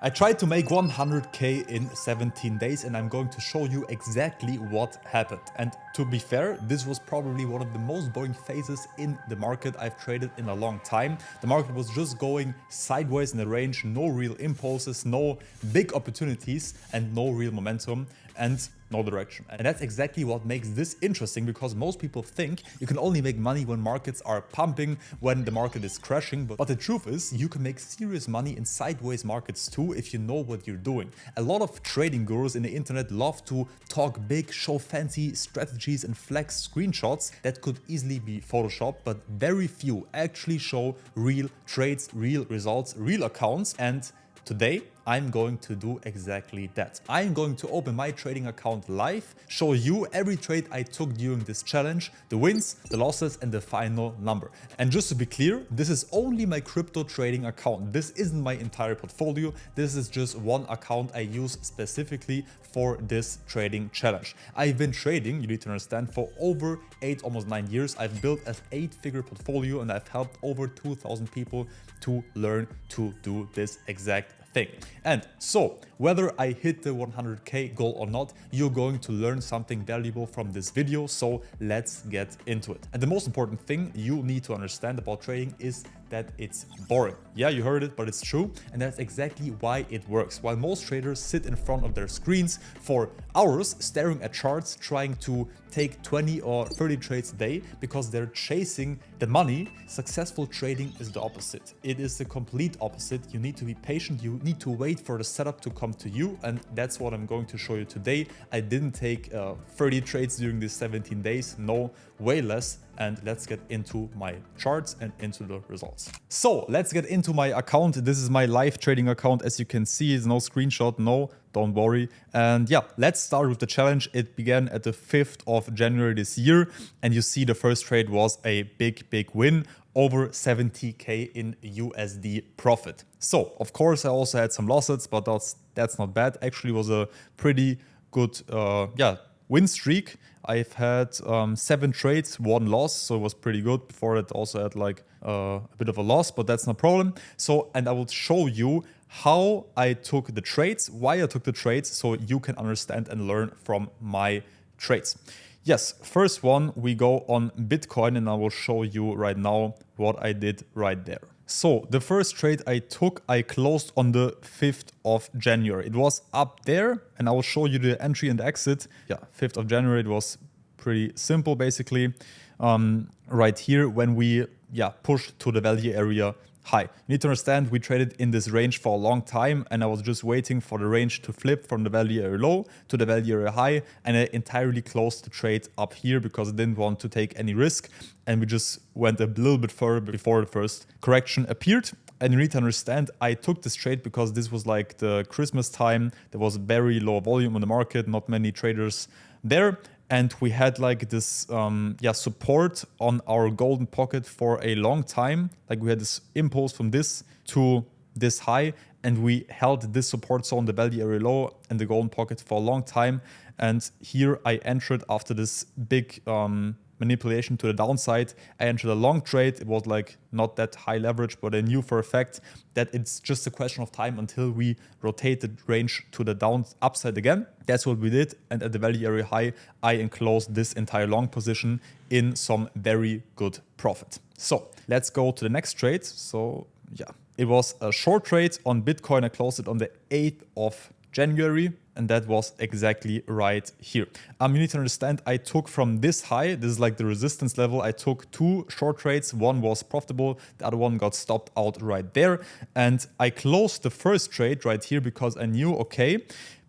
I tried to make 100k in 17 days and I'm going to show you exactly what happened. And to be fair, this was probably one of the most boring phases in the market I've traded in a long time. The market was just going sideways in the range, no real impulses, no big opportunities and no real momentum and no direction. And that's exactly what makes this interesting, because most people think you can only make money when markets are pumping, when the market is crashing. But the truth is you can make serious money in sideways markets too if you know what you're doing. A lot of trading gurus in the internet love to talk big, show fancy strategies and flex screenshots that could easily be photoshopped, but very few actually show real trades, real results, real accounts. And today, I'm going to do exactly that. I'm going to open my trading account live, show you every trade I took during this challenge, the wins, the losses, and the final number. And just to be clear, this is only my crypto trading account. This isn't my entire portfolio. This is just one account I use specifically for this trading challenge. I've been trading, you need to understand, for over 8, almost 9 years. I've built an 8-figure portfolio and I've helped over 2,000 people to learn to do this exact thing. And so whether I hit the 100k goal or not, you're going to learn something valuable from this video. So let's get into it. And the most important thing you need to understand about trading is that it's boring. Yeah, you heard it, but it's true. And that's exactly why it works. While most traders sit in front of their screens for hours staring at charts, trying to take 20 or 30 trades a day because they're chasing the money, successful trading is the opposite. It is the complete opposite. You need to be patient. You need to wait for the setup to come to you. And that's what I'm going to show you today. I didn't take 30 trades during these 17 days. No, way less. And let's get into my charts and into the results. So let's get into my account. This is my live trading account. As you can see, it's no screenshot. No, don't worry. And yeah, let's start with the challenge. It began at the 5th of January this year. And you see the first trade was a big win, over 70k in USD profit. So of course I also had some losses, but that's not bad. Actually was a pretty good win streak. I've had 7 trades, 1 loss, so it was pretty good. Before that also had like a bit of a loss, but that's no problem. So, and I will show you how I took the trades, why I took the trades, so you can understand and learn from my trades. Yes, first one, we go on Bitcoin, and I will show you right now what I did right there. So the first trade I took, I closed on the 5th of January. It was up there, and I will show you the entry and exit. Yeah, 5th of January, it was pretty simple basically. Right here when we pushed to the value area high. You need to understand we traded in this range for a long time, and I was just waiting for the range to flip from the value area low to the value area high, and I entirely closed the trade up here because I didn't want to take any risk, and we just went a little bit further before the first correction appeared. And you need to understand, I took this trade because this was like the Christmas time. There was very low volume on the market, not many traders there. And we had like this support on our golden pocket for a long time. Like we had this impulse from this to this high, and we held this support zone, the value area low and the golden pocket, for a long time. And here I entered after this big manipulation to the downside. I entered a long trade. It was like not that high leverage, but I knew for a fact that it's just a question of time until we rotate the range to the upside again. That's what we did. And at the value area high, I enclosed this entire long position in some very good profit. So let's go to the next trade. So yeah, it was a short trade on Bitcoin. I closed it on the 8th of January. And that was exactly right here. You need to understand, I took from this high, this is like the resistance level, I took 2 short trades. One was profitable, the other one got stopped out right there. And I closed the first trade right here because I knew, okay,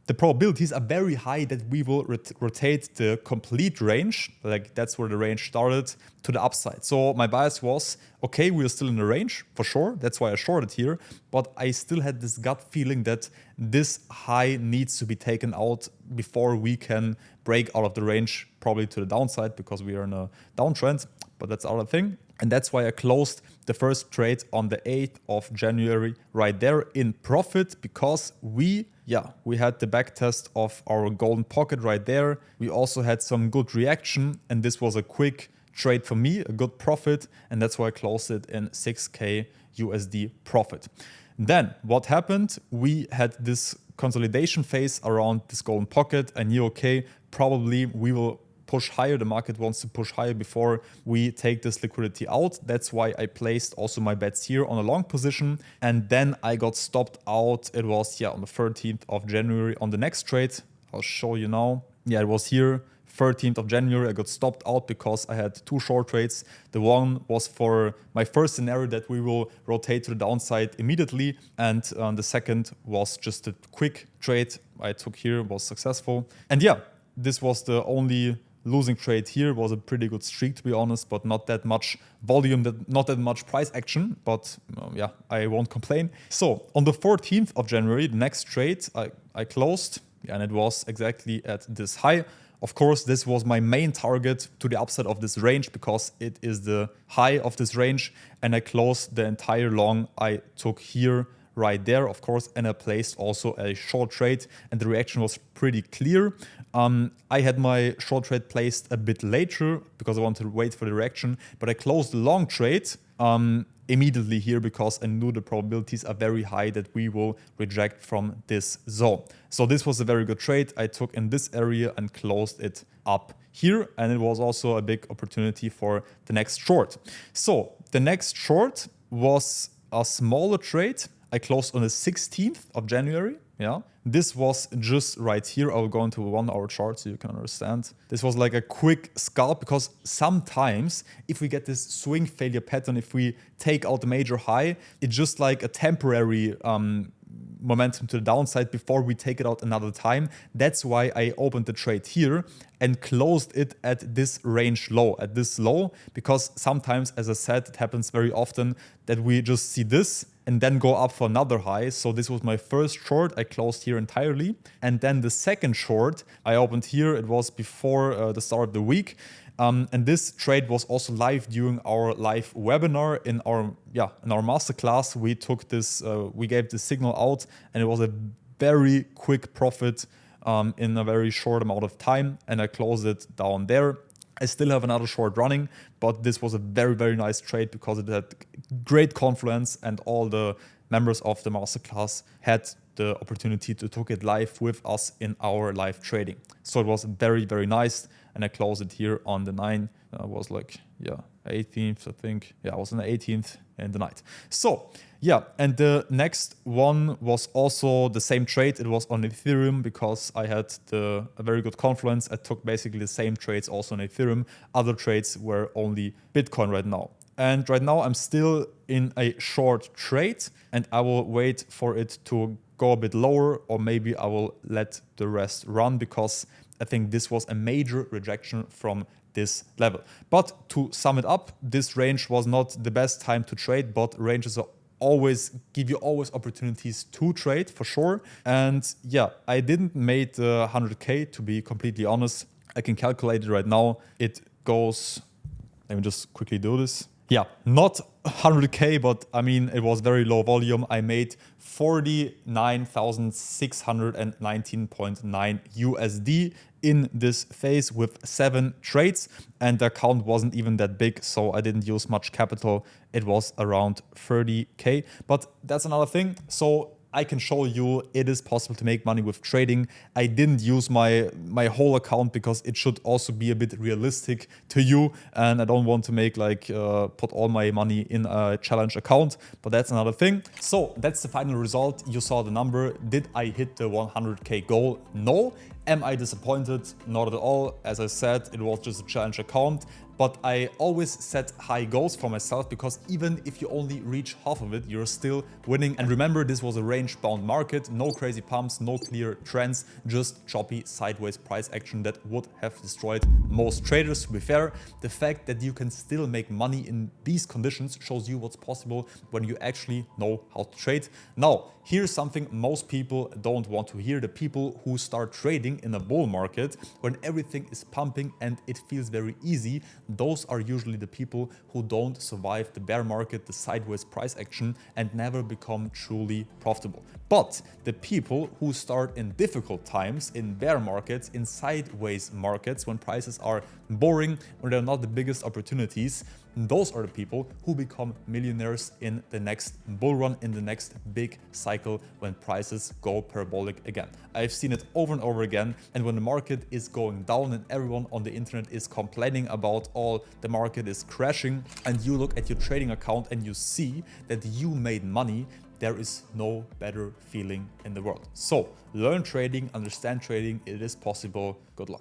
the probabilities are very high that we will rotate the complete range, like that's where the range started, to the upside. So my bias was, okay, we're still in the range for sure. That's why I shorted here. But I still had this gut feeling that this high needs to be taken out before we can break out of the range, probably to the downside, because we are in a downtrend. But that's our thing. And that's why I closed the first trade on the 8th of January right there in profit, because we had the back test of our golden pocket right there. We also had some good reaction, and this was a quick trade for me, a good profit, and that's why I closed it in 6k USD profit. Then what happened? We had this consolidation phase around this golden pocket. I knew, okay, probably we will push higher. The market wants to push higher before we take this liquidity out. That's why I placed also my bets here on a long position. And then I got stopped out. It was, on the 13th of January on the next trade. I'll show you now. It was here. 13th of January, I got stopped out because I had two short trades. The one was for my first scenario that we will rotate to the downside immediately. And the second was just a quick trade I took here, was successful. And this was the only losing trade here. It was a pretty good streak, to be honest, but not that much volume, not that much price action. But I won't complain. So on the 14th of January, the next trade I closed, and it was exactly at this high. Of course, this was my main target to the upside of this range because it is the high of this range, and I closed the entire long I took here right there, of course, and I placed also a short trade, and the reaction was pretty clear. I had my short trade placed a bit later because I wanted to wait for the reaction, but I closed the long trade immediately here because I knew the probabilities are very high that we will reject from this zone. So this was a very good trade I took in this area and closed it up here, and it was also a big opportunity for the next short. So the next short was a smaller trade I closed on the 16th of January. This was just right here. I'll go into a 1 hour chart so you can understand. This was like a quick scalp because sometimes if we get this swing failure pattern, if we take out the major high, it's just like a temporary momentum to the downside before we take it out another time. That's why I opened the trade here and closed it at this range low, at this low, because sometimes, as I said, it happens very often that we just see this and then go up for another high. So this was my first short. I closed here entirely. And then the second short I opened here. It was before the start of the week. And this trade was also live during our live webinar in our masterclass. We took this, we gave the signal out, and it was a very quick profit in a very short amount of time. And I closed it down there. I still have another short running, but this was a very, very nice trade because it had great confluence and all the members of the masterclass had the opportunity to take it live with us in our live trading. So it was very, very nice. And I closed it here on the 9th. I was like, 18th, I think. I was on the 18th in the night. So, and the next one was also the same trade. It was on Ethereum because I had a very good confluence. I took basically the same trades also on Ethereum. Other trades were only Bitcoin right now. And right now I'm still in a short trade, and I will wait for it to go a bit lower, or maybe I will let the rest run because I think this was a major rejection from this level. But to sum it up, this range was not the best time to trade, but ranges are give you opportunities to trade for sure. And I didn't make the 100K, to be completely honest. I can calculate it right now. It goes, let me just quickly do this. Not 100K, but I mean, it was very low volume. I made 49,619.9 USD in this phase with 7 trades, and the account wasn't even that big, so I didn't use much capital. It was around 30K, but that's another thing. So I can show you it is possible to make money with trading. I didn't use my whole account because it should also be a bit realistic to you, and I don't want to make put all my money in a challenge account, but that's another thing. So that's the final result. You saw the number. Did I hit the 100K goal? No. Am I disappointed? Not at all. As I said, it was just a challenge account. But I always set high goals for myself because even if you only reach half of it, you're still winning. And remember, this was a range-bound market, no crazy pumps, no clear trends, just choppy sideways price action that would have destroyed most traders. To be fair, the fact that you can still make money in these conditions shows you what's possible when you actually know how to trade. Now, here's something most people don't want to hear. The people who start trading in a bull market, when everything is pumping and it feels very easy, those are usually the people who don't survive the bear market, the sideways price action, and never become truly profitable. But the people who start in difficult times, in bear markets, in sideways markets, when prices are boring, when they're not the biggest opportunities, those are the people who become millionaires in the next bull run, in the next big cycle when prices go parabolic again. I've seen it over and over again, and when the market is going down and everyone on the internet is complaining about all the market is crashing, and you look at your trading account and you see that you made money, there is no better feeling in the world. So learn trading, understand trading, it is possible. Good luck.